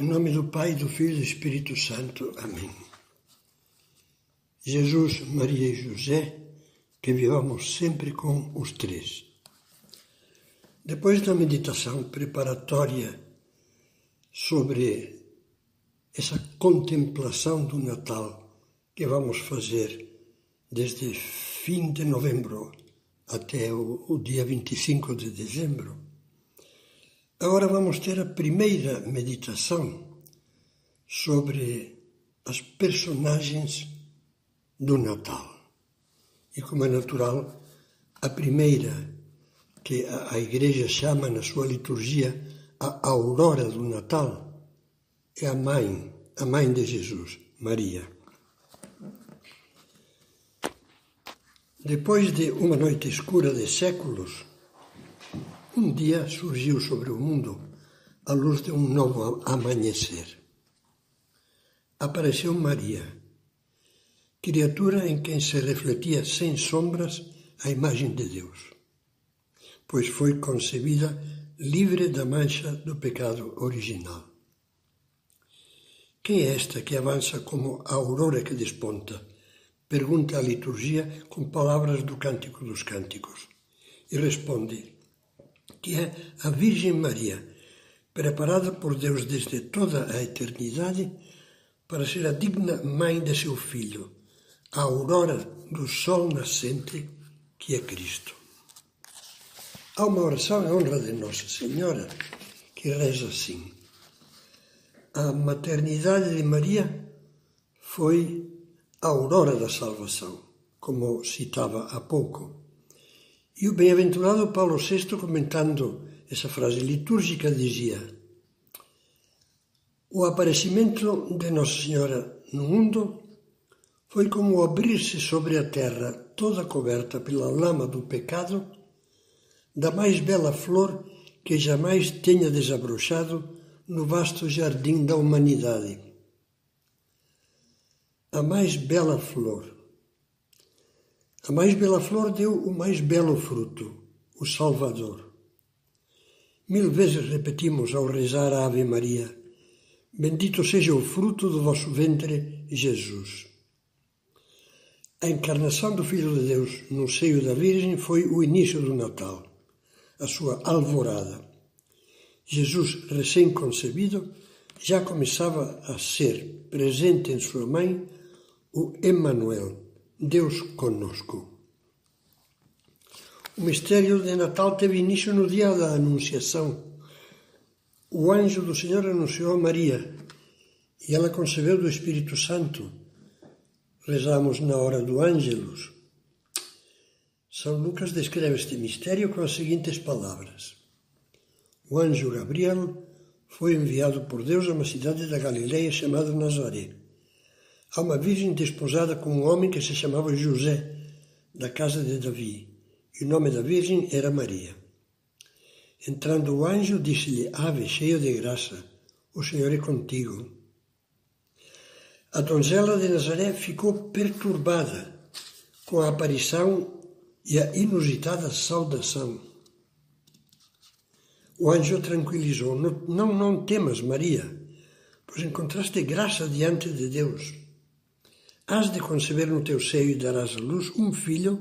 Em nome do Pai, do Filho e do Espírito Santo. Amém. Jesus, Maria e José, que vivamos sempre com os três. Depois da meditação preparatória sobre essa contemplação do Natal que vamos fazer desde fim de novembro até o dia 25 de dezembro, agora vamos ter a primeira meditação sobre as personagens do Natal. E como é natural, a primeira que a Igreja chama na sua liturgia a aurora do Natal é a mãe de Jesus, Maria. Depois de uma noite escura de séculos, um dia surgiu sobre o mundo a luz de um novo amanhecer. Apareceu Maria, criatura em quem se refletia sem sombras a imagem de Deus, pois foi concebida livre da mancha do pecado original. Quem é esta que avança como a aurora que desponta? Pergunta a liturgia com palavras do Cântico dos Cânticos. E responde que é a Virgem Maria, preparada por Deus desde toda a eternidade para ser a digna mãe de seu Filho, a aurora do sol nascente que é Cristo. Há uma oração em honra de Nossa Senhora que reza assim: a maternidade de Maria foi a aurora da salvação, como citava há pouco. E o bem-aventurado Paulo VI, comentando essa frase litúrgica, dizia: o aparecimento de Nossa Senhora no mundo foi como abrir-se sobre a terra toda coberta pela lama do pecado, da mais bela flor que jamais tenha desabrochado no vasto jardim da humanidade. A mais bela flor. A mais bela flor deu o mais belo fruto, o Salvador. 1000 vezes repetimos ao rezar a Ave Maria: bendito seja o fruto do vosso ventre, Jesus. A encarnação do Filho de Deus no seio da Virgem foi o início do Natal, a sua alvorada. Jesus, recém-concebido, já começava a ser presente em sua mãe o Emmanuel, Deus conosco. O mistério de Natal teve início no dia da Anunciação. O anjo do Senhor anunciou a Maria e ela concebeu do Espírito Santo. Rezamos na hora do Ângelus. São Lucas descreve este mistério com as seguintes palavras: o anjo Gabriel foi enviado por Deus a uma cidade da Galileia chamada Nazaré, a uma virgem desposada com um homem que se chamava José, da casa de Davi, e o nome da virgem era Maria. Entrando o anjo, disse-lhe: Ave, cheia de graça, o Senhor é contigo. A donzela de Nazaré ficou perturbada com a aparição e a inusitada saudação. O anjo a tranquilizou: Não temas, Maria, pois encontraste graça diante de Deus. Hás de conceber no teu seio e darás à luz um filho,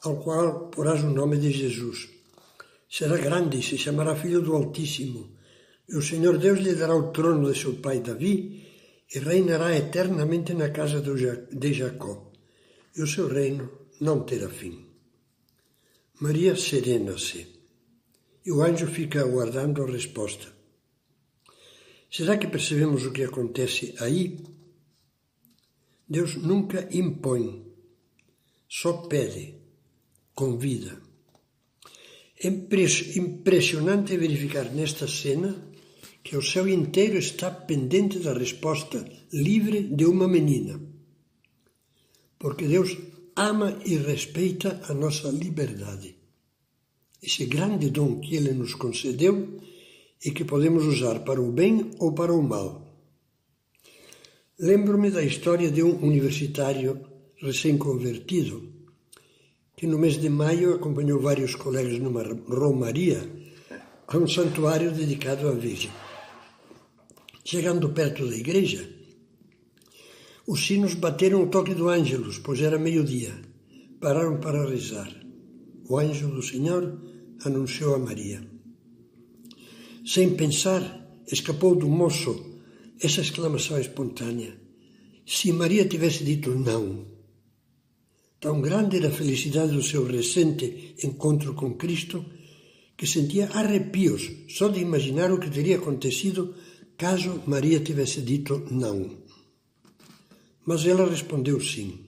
ao qual porás o nome de Jesus. Será grande e se chamará Filho do Altíssimo, e o Senhor Deus lhe dará o trono de seu pai Davi, e reinará eternamente na casa de Jacó, e o seu reino não terá fim. Maria serena-se, e o anjo fica aguardando a resposta. Será que percebemos o que acontece aí? Deus nunca impõe, só pede, convida. É impressionante verificar nesta cena que o céu inteiro está pendente da resposta livre de uma menina, porque Deus ama e respeita a nossa liberdade. Esse grande dom que Ele nos concedeu e que podemos usar para o bem ou para o mal. Lembro-me da história de um universitário recém-convertido que no mês de maio acompanhou vários colegas numa romaria a um santuário dedicado à Virgem. Chegando perto da igreja, os sinos bateram o toque do ângelus, pois era meio-dia. Pararam para rezar. O anjo do Senhor anunciou a Maria. Sem pensar, escapou do moço essa exclamação espontânea. Se Maria tivesse dito não, tão grande era a felicidade do seu recente encontro com Cristo, que sentia arrepios só de imaginar o que teria acontecido caso Maria tivesse dito não. Mas ela respondeu sim.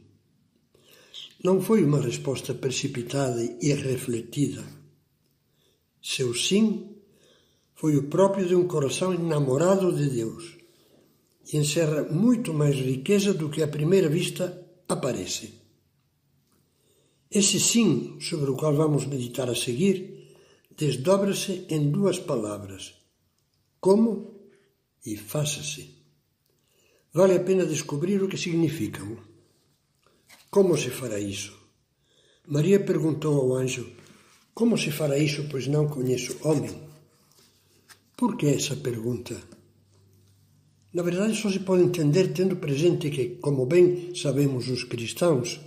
Não foi uma resposta precipitada e irrefletida. Seu sim foi o próprio de um coração enamorado de Deus e encerra muito mais riqueza do que à primeira vista aparece. Esse sim, sobre o qual vamos meditar a seguir, desdobra-se em duas palavras: como e faça-se. Vale a pena descobrir o que significam. Como se fará isso? Maria perguntou ao anjo: como se fará isso, pois não conheço homem? Por que essa pergunta? Na verdade, só se pode entender tendo presente que, como bem sabemos os cristãos,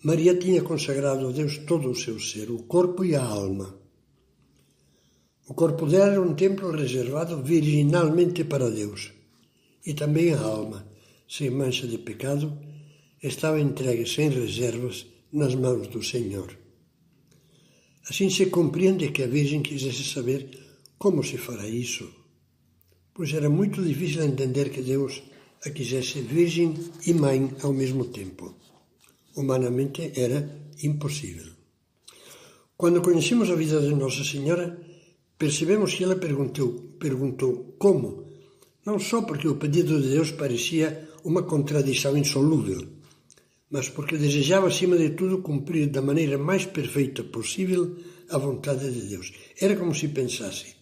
Maria tinha consagrado a Deus todo o seu ser, o corpo e a alma. O corpo dela era um templo reservado virginalmente para Deus. E também a alma, sem mancha de pecado, estava entregue sem reservas nas mãos do Senhor. Assim se compreende que a Virgem quisesse saber como se fará isso, pois era muito difícil entender que Deus a quisesse virgem e mãe ao mesmo tempo. Humanamente era impossível. Quando conhecemos a vida de Nossa Senhora, percebemos que ela perguntou como, não só porque o pedido de Deus parecia uma contradição insolúvel, mas porque desejava, acima de tudo, cumprir da maneira mais perfeita possível a vontade de Deus. Era como se pensasse: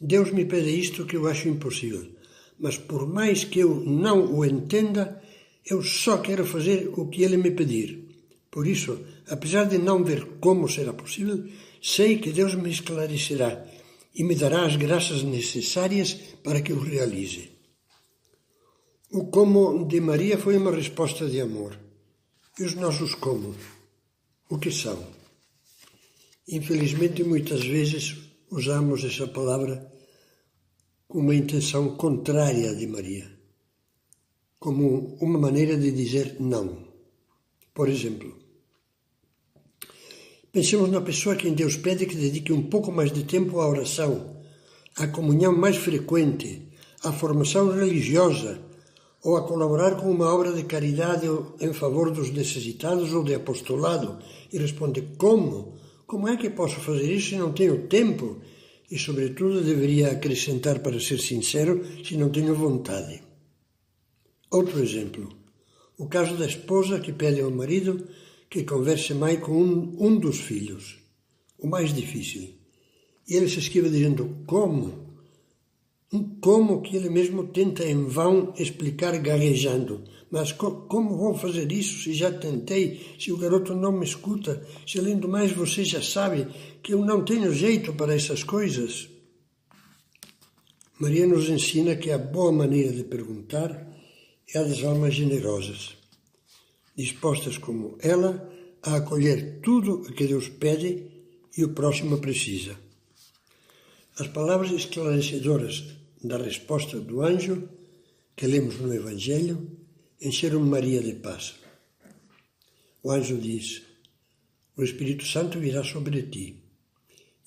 Deus me pede isto que eu acho impossível, mas por mais que eu não o entenda, eu só quero fazer o que Ele me pedir. Por isso, apesar de não ver como será possível, sei que Deus me esclarecerá e me dará as graças necessárias para que o realize. O como de Maria foi uma resposta de amor. E os nossos como? O que são? Infelizmente, muitas vezes usamos essa palavra com uma intenção contrária de Maria, como uma maneira de dizer não. Por exemplo, pensemos na pessoa a quem Deus pede que dedique um pouco mais de tempo à oração, à comunhão mais frequente, à formação religiosa, ou a colaborar com uma obra de caridade em favor dos necessitados ou de apostolado, e responde: como? Como é que posso fazer isso se não tenho tempo? E, sobretudo, deveria acrescentar, para ser sincero, se não tenho vontade. Outro exemplo, o caso da esposa que pede ao marido que converse mais com um dos filhos, o mais difícil. E ele se esquiva dizendo: como? Como que ele mesmo tenta em vão explicar gaguejando. Mas como vou fazer isso se já tentei, se o garoto não me escuta, se além do mais você já sabe que eu não tenho jeito para essas coisas? Maria nos ensina que a boa maneira de perguntar é a das almas generosas, dispostas como ela a acolher tudo o que Deus pede e o próximo precisa. As palavras esclarecedoras da resposta do anjo, que lemos no Evangelho, encheram Maria de paz. O anjo diz: o Espírito Santo virá sobre ti,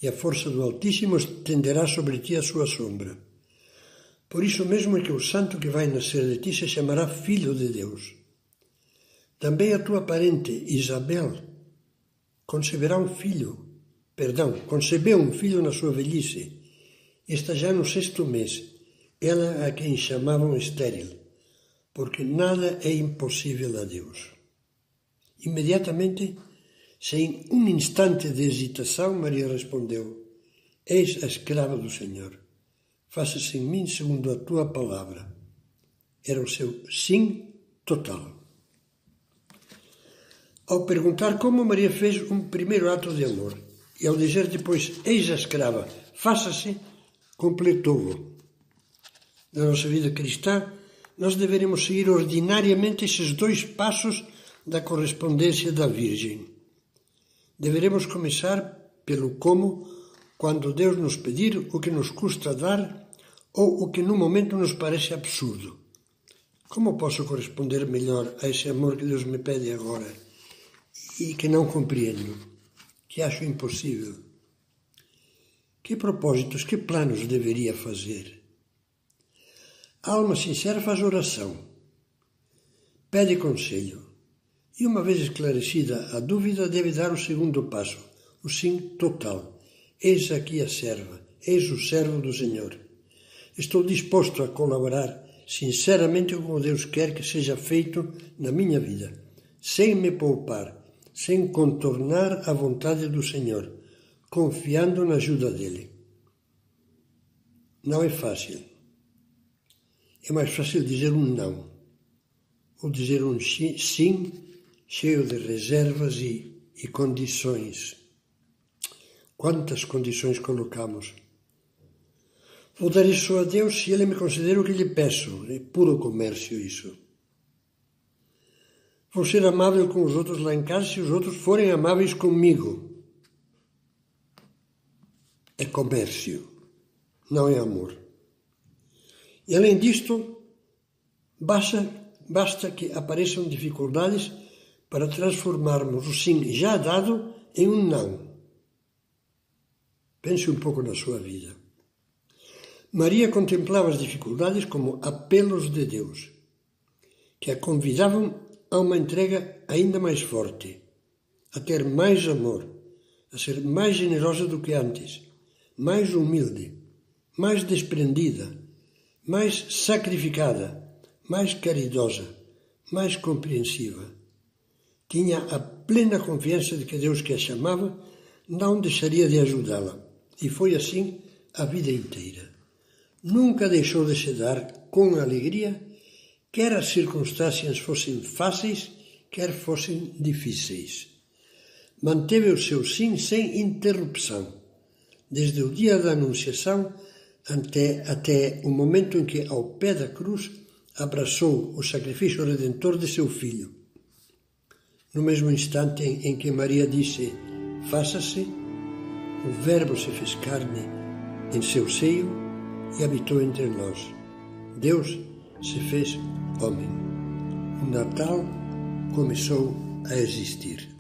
e a força do Altíssimo estenderá sobre ti a sua sombra. Por isso mesmo é que o santo que vai nascer de ti se chamará Filho de Deus. Também a tua parente Isabel concebeu um filho na sua velhice. Está já no 6º mês, ela a quem chamavam estéril, porque nada é impossível a Deus. Imediatamente, sem um instante de hesitação, Maria respondeu: eis a escrava do Senhor, faça-se em mim segundo a tua palavra. Era o seu sim total. Ao perguntar como, Maria fez um primeiro ato de amor, e ao dizer depois: eis a escrava, faça-se, completou-o. da nossa vida cristã, nós deveremos seguir ordinariamente esses 2 passos da correspondência da Virgem. Deveremos começar pelo como, quando Deus nos pedir o que nos custa dar ou o que no momento nos parece absurdo. Como posso corresponder melhor a esse amor que Deus me pede agora e que não compreendo, que acho impossível? Que propósitos, que planos deveria fazer? A alma sincera faz oração, pede conselho e, uma vez esclarecida a dúvida, deve dar o segundo passo, o sim total. Eis aqui a serva, eis o servo do Senhor. Estou disposto a colaborar sinceramente com o que Deus quer que seja feito na minha vida, sem me poupar, sem contornar a vontade do Senhor, confiando na ajuda dele. Não é fácil. É mais fácil dizer um não, ou dizer um sim cheio de reservas e condições. Quantas condições colocamos? Vou dar isso a Deus se Ele me conceder o que lhe peço. É puro comércio isso. Vou ser amável com os outros lá em casa se os outros forem amáveis comigo. É comércio, não é amor. E além disto, basta que apareçam dificuldades para transformarmos o sim já dado em um não. Pense um pouco na sua vida. Maria contemplava as dificuldades como apelos de Deus, que a convidavam a uma entrega ainda mais forte, a ter mais amor, a ser mais generosa do que antes, mais humilde, mais desprendida, mais sacrificada, mais caridosa, mais compreensiva. Tinha a plena confiança de que Deus que a chamava não deixaria de ajudá-la. E foi assim a vida inteira. Nunca deixou de se dar com alegria, quer as circunstâncias fossem fáceis, quer fossem difíceis. Manteve o seu sim sem interrupção, desde o dia da Anunciação até o momento em que, ao pé da cruz, abraçou o sacrifício redentor de seu filho. No mesmo instante em que Maria disse, faça-se, o Verbo se fez carne em seu seio e habitou entre nós. Deus se fez homem. O Natal começou a existir.